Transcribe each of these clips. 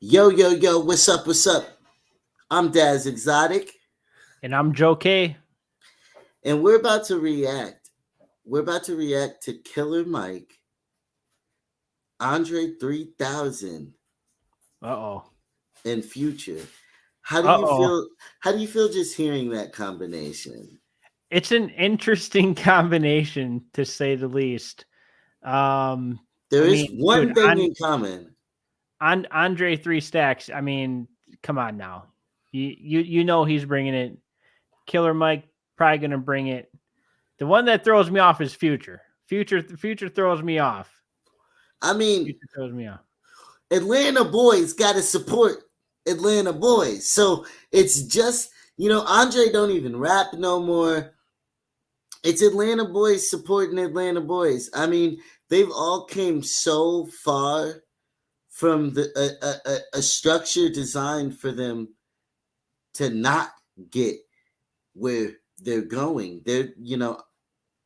Yo, yo, yo, what's up? What's up? I'm Daz Exotic, And I'm Joe K. and we're about to react. We're about to react to Killer Mike, Andre 3000, Uh-oh. and Future. How do you Uh-oh. feel? How do you feel just hearing that combination? It's an interesting combination to say the least. Um, There I is mean, dude, one thing in common. on Andre Three Stacks, I mean, come on now. You know he's bringing it. Killer Mike probably gonna bring it. The one that throws me off is Future. Future throws me off. I mean, Future throws me off. Atlanta boys got to support Atlanta boys. So it's just, Andre don't even rap no more. It's Atlanta boys supporting Atlanta boys. I mean, they've all came so far from a structure designed for them to not get where they're going. There's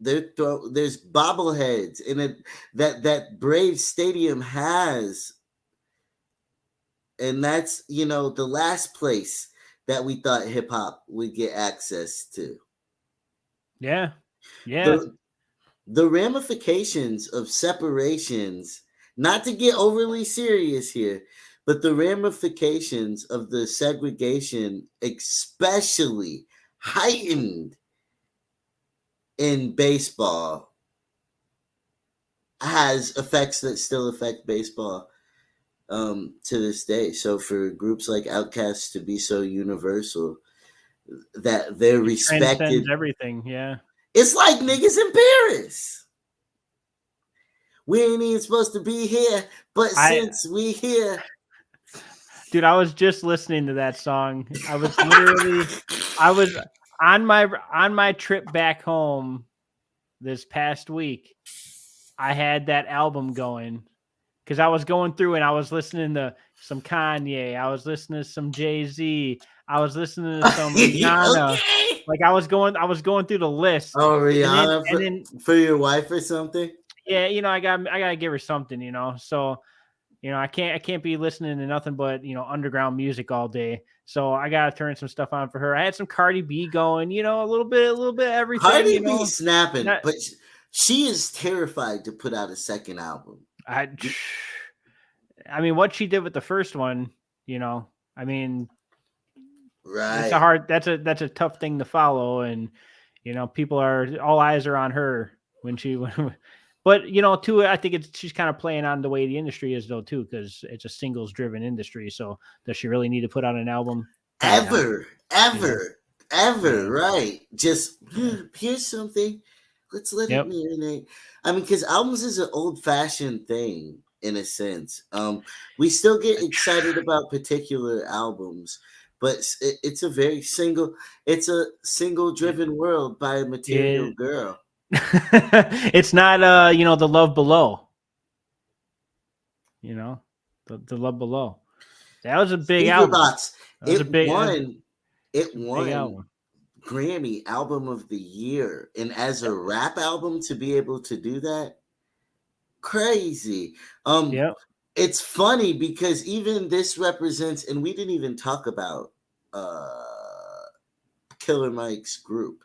bobbleheads in it that Brave Stadium has, and that's the last place that we thought hip hop would get access to. Yeah. Yeah. The ramifications of separations, not to get overly serious here, but the ramifications of the segregation, especially heightened in baseball, has effects that still affect baseball to this day. So for groups like Outkast to be so universal that they're It respected, transcends everything. Yeah. it's like niggas in Paris. We ain't even supposed to be here, but I since we here. Dude, I was just listening to that song. I was on my trip back home this past week. I had that album going because I was going through and I was listening to some Kanye. I was listening to some Jay-Z. I was listening to some Rihanna. Okay. Like I was going through the list. Oh, And then Rihanna and then for your wife or something? yeah, I gotta give her something, So I can't be listening to nothing but underground music all day. So I gotta turn some stuff on for her. I had some Cardi B going, a little bit of everything. Cardi B snapping, Not, but she is terrified to put out a second album. I, I mean, what she did with the first one, I mean, Right. that's a tough thing to follow, and people are all eyes are on her when she. But too, I think she's kind of playing on the way the industry is though too, because it's a singles driven industry. So does she really need to put out an album? Probably not. Ever, Yeah. right? Just here's something. Let's let it Yep. marinate. I mean, because albums is an old fashioned thing in a sense. We still get excited about particular albums, but it's a very single. It's a single driven world by a material It, girl. it's not the Love Below. The Love Below. That was a big Speaker album. Box. That was It a big. won. It A big won album. Grammy Album of the Year, and as a rap album to be able to do that, crazy. Yep. It's funny because even this represents, and we didn't even talk about Killer Mike's group.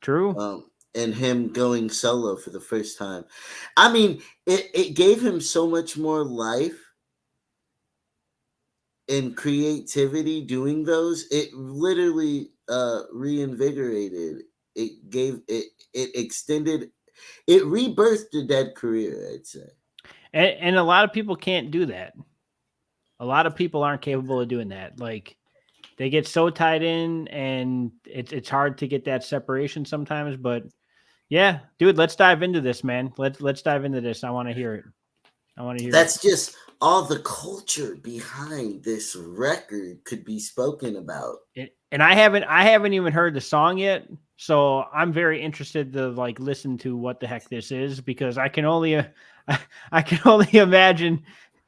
True. And him going solo for the first time. I mean, it gave him so much more life and creativity doing those. It literally reinvigorated. It extended, it rebirthed a dead career, I'd say. And a lot of people can't do that. A lot of people aren't capable of doing that. Like they get so tied in, and it's hard to get that separation sometimes. But yeah, dude, let's dive into this, man. Let's dive into this. I want to hear it. I want to hear That's it. just all the culture behind this record could be spoken about. And I haven't even heard the song yet, so I'm very interested to like listen to what the heck this is, because I can only I can only imagine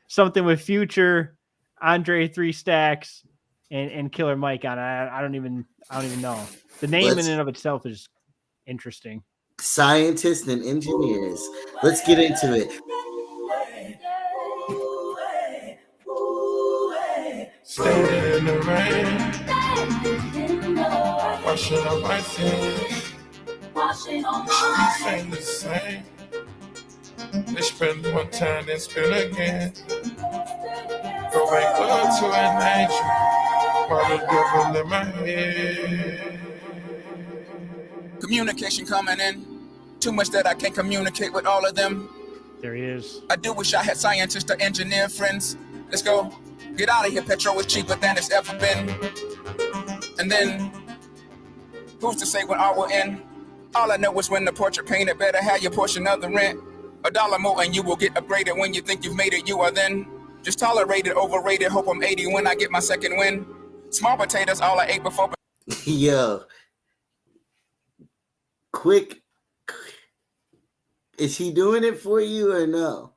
something with Future, Andre Three Stacks, and Killer Mike on it. I don't even know. The name in Let's and of itself is interesting. Scientists and engineers. Let's get into it. Standing in the rain, washing up my sins. Streets ain't the same. They spend one time, then spend again. Go make love to an angel while the devil in my head. Communication coming in. Too much that I can't communicate with all of them. There he is. I do wish I had scientists or engineer friends. Let's go. Get out of here. Petrol is cheaper than it's ever been. And then, who's to say when all will end? All I know is when the portrait painted, better have your portion of the rent. $1 more and you will get upgraded. When you think you've made it, you are then just tolerated, overrated. Hope I'm 80 when I get my second win. Small potatoes, all I ate before. Yo, quick, is he doing it for you or no?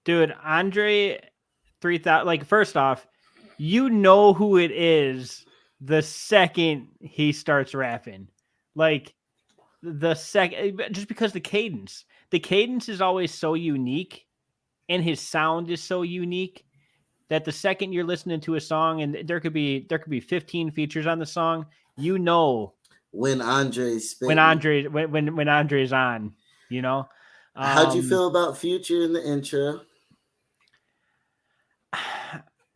Dude, Andre 3000, like, first off, you know who it is the second he starts rapping. Like, the second, just because the cadence is always so unique and his sound is so unique that the second you're listening to a song, and there could be 15 features on the song, you know when Andre's spitting. when Andre's on, you know. How'd you feel about Future in the intro?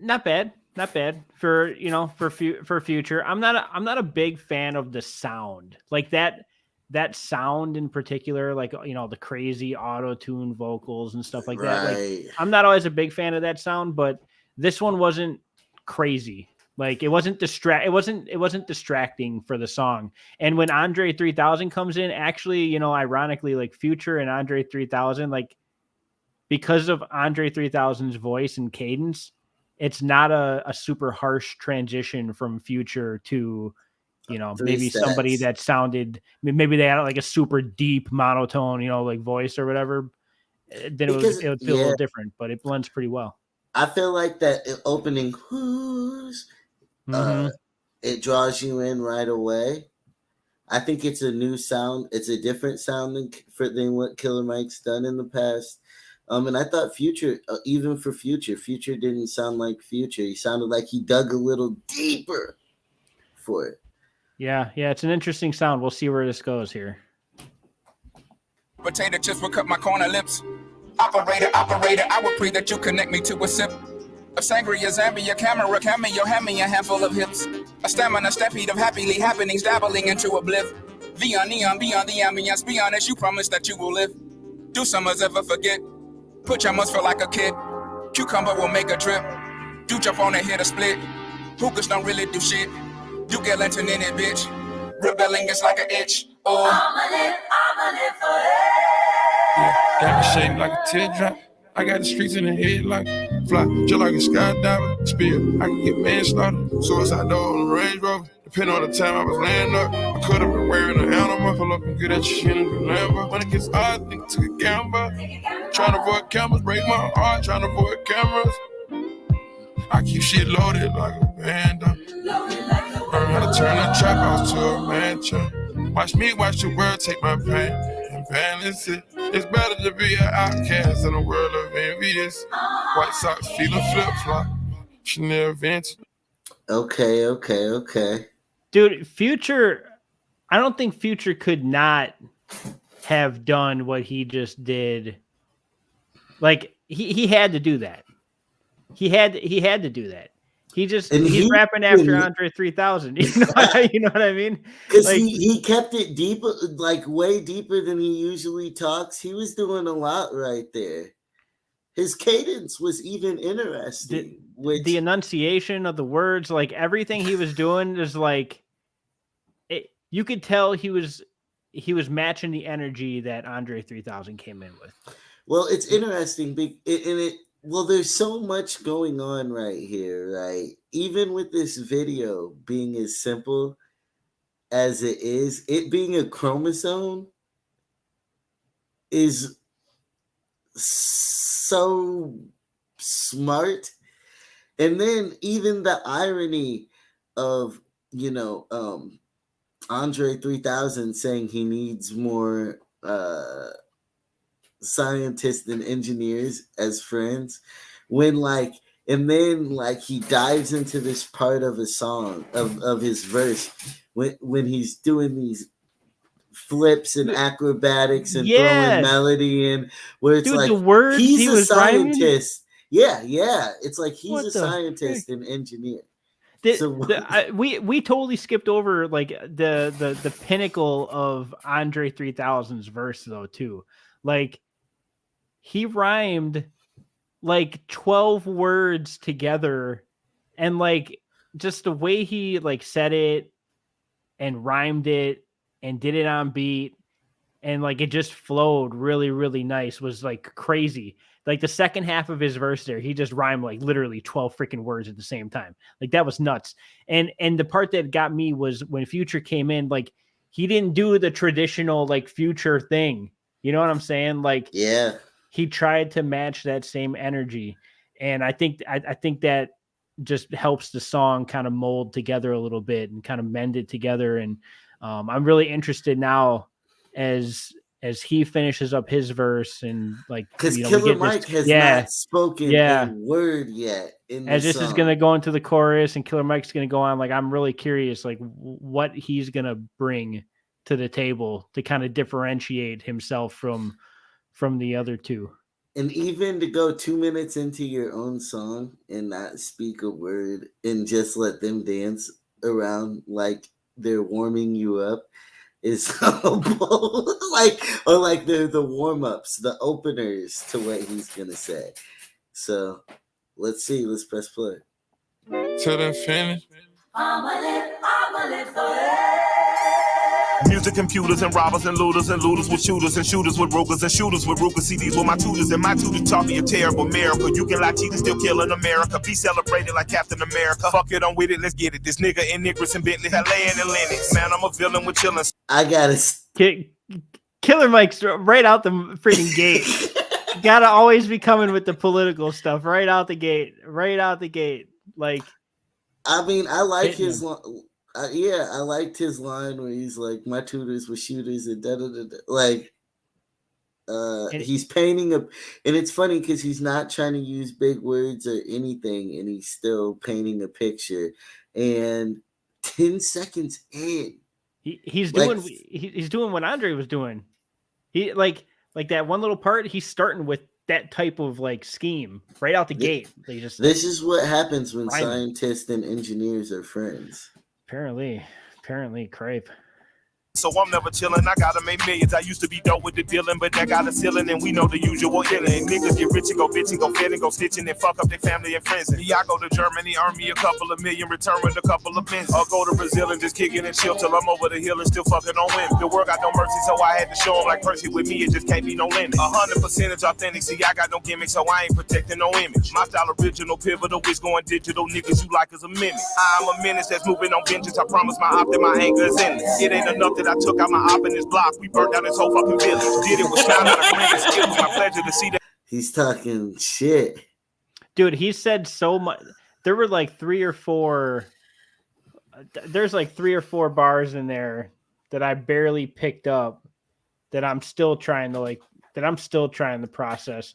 Not bad for, you know, for Future. I'm not a big fan of the sound, like that sound in particular, like, you know, the crazy auto-tune vocals and stuff like that. Like, I'm not always a big fan of that sound, but this one wasn't crazy. Like, it wasn't distracting for the song. And when Andre 3000 comes in, actually, you know, ironically, like, Future and Andre 3000, like, because of Andre 3000's voice and cadence, it's not a super harsh transition from Future to, you know, maybe somebody that sounded, maybe they had like a super deep monotone, you know, like voice or whatever. Then it would feel a little different, but it blends pretty well. I feel like that opening who's it draws you in right away. I think it's a new sound. It's a different sound than what Killer Mike's done in the past. And I thought Future, even for Future didn't sound like Future. He sounded like he dug a little deeper for it. Yeah, it's an interesting sound. We'll see where this goes here. Potato chips will cut my corner lips. Operator, I would pray that you connect me to a sip of sangria, Zambia, camera, cameo, hand me a handful of hips. A stamina, stampede of happily happenings, dabbling into a blip. Beyond neon, beyond the ambience, be honest, you promise that you will live. Do summers ever forget? Put your must feel like a kid. Cucumber will make a drip. Do jump on and hit a split. Hookahs don't really do shit. Do get lantern in it, bitch. Rebelling is like an itch. Oh, I'ma live forever. Yeah, got me shaped like a teardrop. I got the streets in the head like fly, just like a skydiver. Spill, I can get manslaughter. Suicide door on the Range Rover. Depending on the time I was laying up, I could have been wearing an animal. Pull up and get that shit in the Lambo. When it gets hard, think to a gamble. Trying to avoid cameras, break my heart. Trying to avoid cameras. I keep shit loaded like a band. Learn how to turn a trap house to a mansion. Watch me watch the world take my pain and balance it. It's better to be an outcast in a world of envious. White socks feeling flip-flop. Chanel vintage. Okay. Dude, Future, I don't think Future could not have done what he just did. Like, he had to do that. He had to do that. He's rapping after Andre 3000. You know what I mean? Because like, he kept it deep, like way deeper than he usually talks. He was doing a lot right there. His cadence was even interesting. The enunciation of the words, like everything he was doing is like, you could tell he was matching the energy that Andre 3000 came in with. Well, it's interesting. Well, there's so much going on right here, right? Even with this video being as simple as it is, it being a chromosome is so smart. And then even the irony of, Andre 3000 saying he needs more scientists and engineers as friends, when like And then like he dives into this part of a song of his verse when he's doing these flips and acrobatics and throwing Yes. melody in, where it's Dude, like the words he's he a was rhyming. scientist. Yeah, it's like he's What a the scientist frick? and engineer. We totally skipped over like the pinnacle of Andre 3000's verse though too. Like he rhymed like 12 words together, and like just the way he like said it and rhymed it and did it on beat, and like it just flowed really, really nice, was like crazy. Like the second half of his verse there, he just rhymed like literally 12 freaking words at the same time. Like that was nuts. And the part that got me was when Future came in, like he didn't do the traditional like Future thing. You know what I'm saying? Like Yeah. he tried to match that same energy. And I think that just helps the song kind of mold together a little bit and kind of mend it together. And I'm really interested now as he finishes up his verse, and like, Because we Killer get Mike this, has not spoken a word yet in as the this song. is going to go into the chorus and Killer Mike's going to go on, like, I'm really curious, like what he's going to bring to the table to kind of differentiate himself from the other two. And even to go 2 minutes into your own song and not speak a word and just let them dance around like they're warming you up is so bold. Or like they're the warm-ups, the openers to what he's gonna say. So let's see. Let's press play. Till they finish. I'ma live forever. Music computers and robbers and looters with shooters and shooters with Rugers and shooters with Ruger. CDs with my tutors, and my tutors taught me a terrible miracle. You can lie, cheat, and still kill in America. Be celebrated like Captain America. Fuck it, I'm with it, let's get it. This nigga in Niggers and Bentley, Halayan and Lennox. Man, I'm a villain with chillin'. I gotta Killer Mike's right out the freaking gate. Gotta always be coming with the political stuff right out the gate. Like, I mean, I like his I liked his line where he's like, my tutors were shooters and da-da-da-da. Like, he's painting and it's funny because he's not trying to use big words or anything, and he's still painting a picture. And 10 seconds in, he's doing what Andre was doing. He like that one little part, he's starting with that type of like scheme right out the gate. This is what happens when scientists and engineers are friends. Apparently, Crape. So I'm never chillin', I gotta make millions. I used to be dope with the dealing, but that got a ceiling, and we know the usual dealing. Niggas get rich and go bitch and go fed and go stitching and fuck up their family and friends. And I go to Germany, earn me a couple of million, return with a couple of bins. Or go to Brazil and just kick it and chill till I'm over the hill and still fucking on women. The world got no mercy, so I had to show them like Percy with me, it just can't be no limit. 100% authentic, see I got no gimmick, so I ain't protecting no image. My style original, pivotal, it's going digital, niggas you like is a menace. I'm a menace that's moving on vengeance, I promise my op that my anger is endless. It ain't enough that I took out my op in this block, we burnt down this whole fucking village. Did it with style, not a grand. It was my pleasure to see that. He's talking shit. Dude, he said so much. There were like 3 or 4. There's like 3 or 4 bars in there that I barely picked up that I'm still trying to process.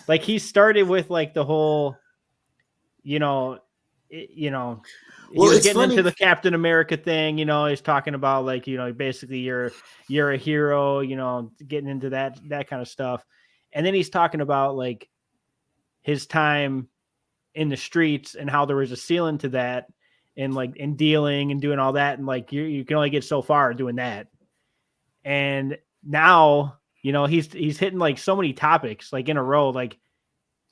Like he started with like the whole, well, he was getting into the Captain America thing, he's talking about like, basically you're a hero, getting into that kind of stuff. And then he's talking about like his time in the streets and how there was a ceiling to that, and like in dealing and doing all that. And like, you can only get so far doing that. And now, he's hitting like so many topics like in a row. Like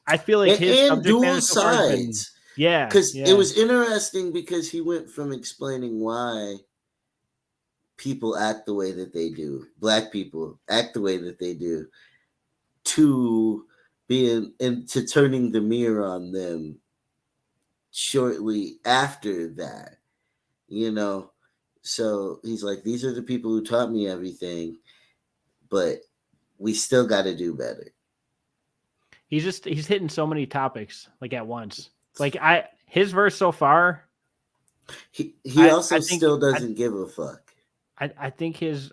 I feel like his and dual sides. Yeah. Because it was interesting because he went from explaining why people act the way that they do, Black people act the way that they do, to turning the mirror on them shortly after that, So he's like, these are the people who taught me everything, but we still got to do better. He's hitting so many topics like at once. Like his verse so far, he also still doesn't give a fuck. I think his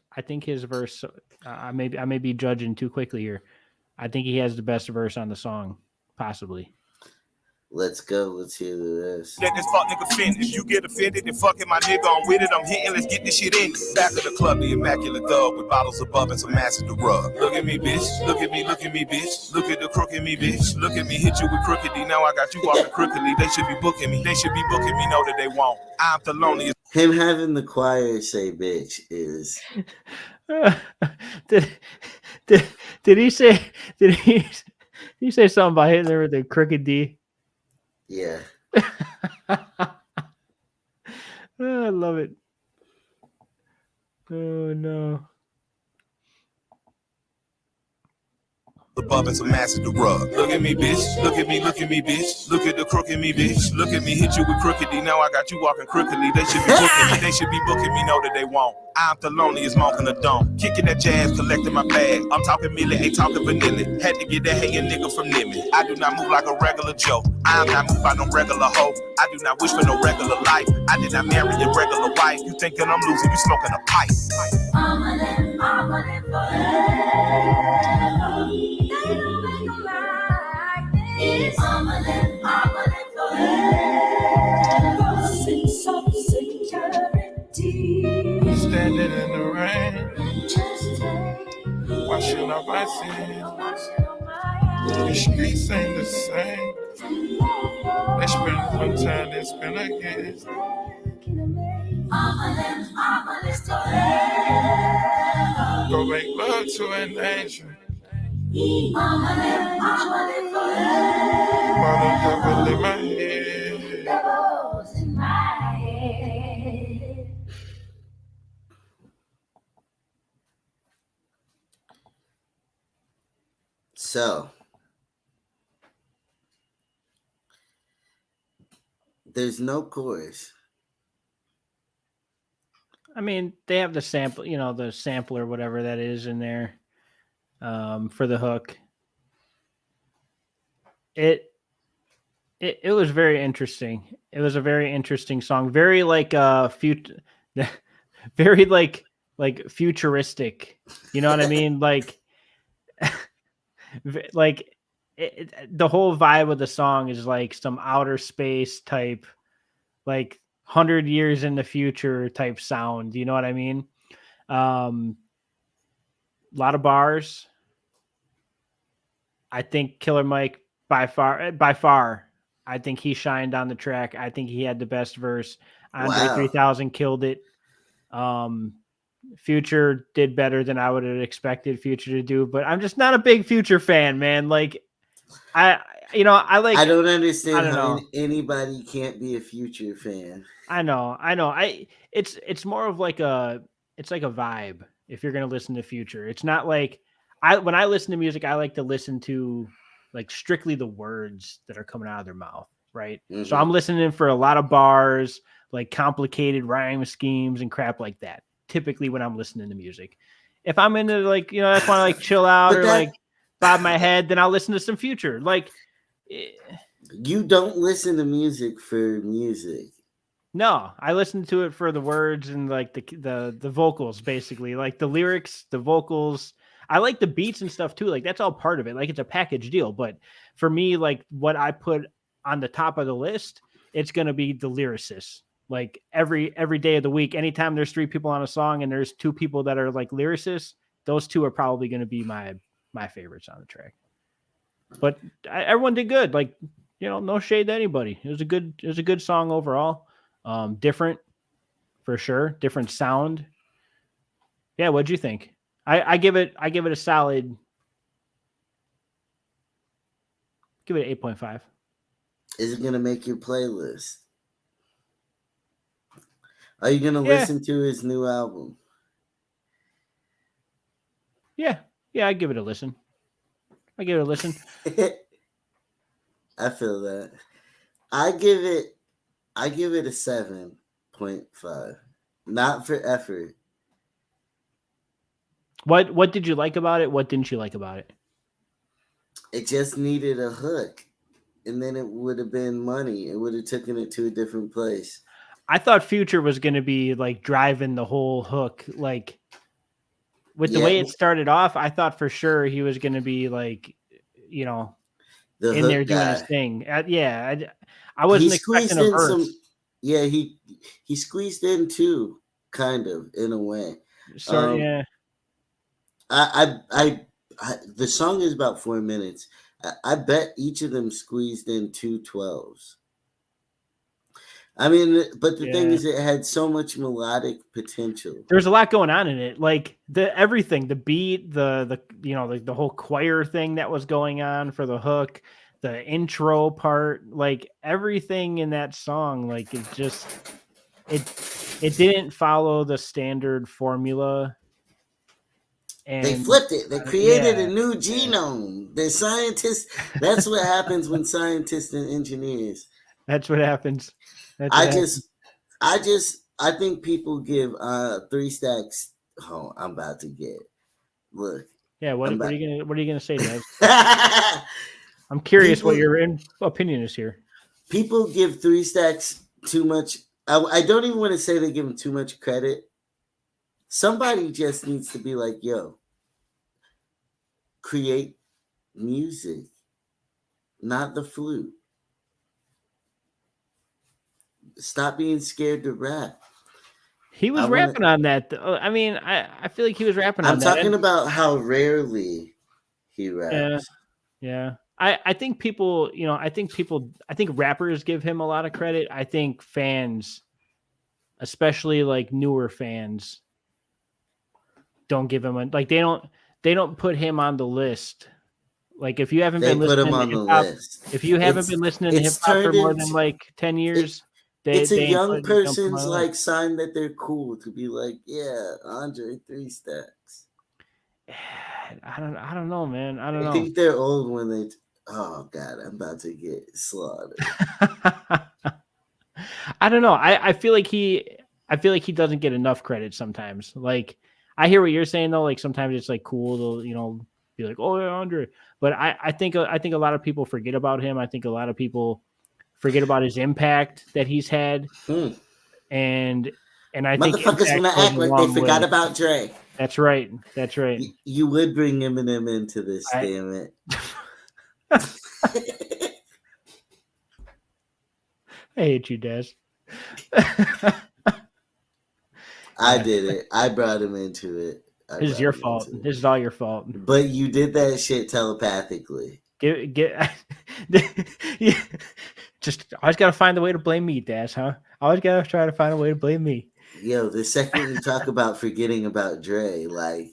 verse. I may be judging too quickly here. I think he has the best verse on the song, possibly. Let's go. Let's hear the rest. Let this fuck nigga finish. You get offended, then fucking my nigga, I'm with it, I'm hitting, let's get this shit in. Back of the club, the immaculate thug with bottles above and some acid to rub. Look at me, bitch. Look at me, bitch. Look at the crook in me, bitch. Look at me, hit you with crookedy. Now I got you walking crookedly. They should be booking me. They should be booking me, know that they won't. I'm the loneliest. Him having the choir say bitch is. Did he say? Did he say something about hitting her with a crooked D? Yeah. Oh, I love it. Oh no. Above and some acid to rub. Look at me, bitch. Look at me, bitch. Look at the crook in me, bitch. Look at me, hit you with crookedy. Now I got you walking crookedly. They should be booking me. They should be booking me, know that they won't. I'm the loneliest monk in the dome. Kicking that jazz, collecting my bag. I'm talking milli, ain't talking vanilla. Had to get that hating nigga from Nimitz. I do not move like a regular Joe. I'm not moved by no regular hoe. I do not wish for no regular life. I did not marry a regular wife. You thinking I'm losing, you smoking a pipe. I'ma live forever. They don't make 'em like this. I'ma live forever. Sense of security. Standing in the rain, Just take washing off my sins. washing on my The streets ain't the same. They spend one time, they spend again. I'ma live forever. Go make love to an angel. I'ma live forever. Mother devil in my head. Devils in my head. So there's no chorus. I mean, they have the sample, the sampler, whatever that is in there, for the hook. It was very interesting. It was a very interesting song. Very like very like futuristic. You know what I mean? Like the whole vibe of the song is like some outer space type, like 100 years in the future type sound. You know what I mean? A lot of bars. I think Killer Mike by far, I think he shined on the track. I think he had the best verse. Andre 3000 killed it. Future did better than I would have expected Future to do, but I'm just not a big Future fan, man. Like I don't understand how know. Anybody can't be a Future fan. I know. It's more of like it's like a vibe if you're going to listen to Future. It's not like when I listen to music, I like to listen to like strictly the words that are coming out of their mouth. Right. Mm-hmm. So I'm listening for a lot of bars, like complicated rhyme schemes and crap like that. Typically when I'm listening to music, if I'm into like, I just want to like chill out or like bob my head, then I'll listen to some Future. Like you don't listen to music for music. No, I listen to it for the words and like the vocals, basically, like the lyrics, the vocals. I like the beats and stuff too. Like that's all part of it. Like it's a package deal. But for me, like what I put on the top of the list, it's going to be the lyricists. Like every day of the week, anytime there's 3 people on a song and there's 2 people that are like lyricists, those 2 are probably going to be my favorites on the track. But everyone did good. Like, no shade to anybody. It was a good song overall. Different for sure. Different sound. Yeah. What'd you think? I give it a solid. Give it an 8.5. Is it going to make your playlist? Are you going to listen to his new album? Yeah. I give it a listen. I feel that. I give it a 7.5. Not for effort. What did you like about it? What didn't you like about it? It just needed a hook. And then it would have been money. It would have taken it to a different place. I thought Future was going to be like driving the whole hook. Like with the way it started off, I thought for sure he was going to be like, The in there hook doing his guy. thing. I wasn't expecting a verse. Yeah, he squeezed in too, kind of in a way. So yeah, The song is about 4 minutes. I bet each of them squeezed in 2 12s. I mean, but the thing Yeah. is, it had so much melodic potential. there's a lot going on in it, like everything, the beat, the the whole choir thing that was going on for the hook, the intro part, like everything in that song, like it didn't follow the standard formula. They And flipped it. They created yeah, a new genome. The scientists. That's what happens when scientists and engineers. that's what happens. That's what happens. I think people give 3 Stacks. Oh, I'm about to get. Look. Yeah, what I'm are you gonna say, Dad? about- I'm curious what People- your opinion is here. People give 3 Stacks too much. I don't even want to say they give him too much credit. Somebody just needs to be like, yo, create music, not the flute. Stop being scared to rap. He was rapping on that. I mean, I feel like he was rapping on I'm that. talking about how rarely he raps. Yeah. I think people, I think rappers give him a lot of credit. I think fans, especially like newer fans, don't give him they don't put him on the list. Like if you haven't They been put listening him to on the hip-hop, list. if you haven't been listening to hip it's hop for turned more than into- like 10 years, It's a they ain't young putting- don't put him person's on the like list. sign that they're cool to be like, yeah, Andre 3 Stacks. I don't know, man. I don't I know. think they're old when they. Oh God, I'm about to get slaughtered. I don't know. I feel like he doesn't get enough credit sometimes. Like I hear what you're saying though. Like sometimes it's like cool to be like, oh yeah, Andre. But I think a lot of people forget about him. I think a lot of people forget about his impact that he's had. And I think Motherfuckers impact want to goes act a like long they forgot way. about Dre. That's right. That's right. You would bring Eminem into this, damn it. I hate you, Des. I did it. I brought him into it. This is your fault. This is all your fault. But you did that shit telepathically. Yeah. Just always gotta find a way to blame me, Dash, huh? Always gotta try to find a way to blame me. Yo, the second you talk about forgetting about Dre, like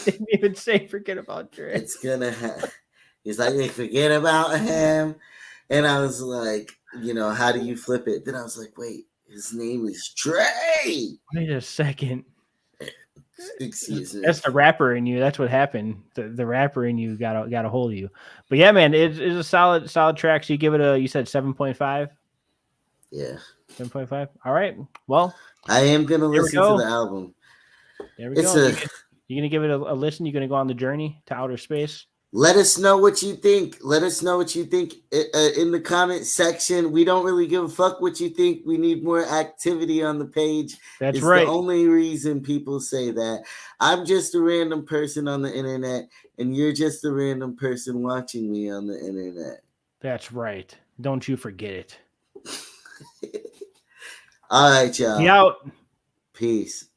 didn't even say forget about Dre. It's gonna happen. He's like, they forget about him. And I was like, how do you flip it? Then I was like, wait, his name is Dre. Wait a second. Excuse me. That's the rapper in you. That's what happened. The rapper in you got a hold of you. But yeah, man, it's a solid track. So you give it you said 7.5? Yeah. 7.5. All right. Well, I am gonna listen to the album. There we go. You're gonna give it a listen. You're gonna go on the journey to outer space. Let us know what you think. Let us know what you think in the comment section. We don't really give a fuck what you think. We need more activity on the page. That's it's right. The only reason people say that. I'm just a random person on the internet, and you're just a random person watching me on the internet. That's right. Don't you forget it. All right, y'all. Be out. Peace.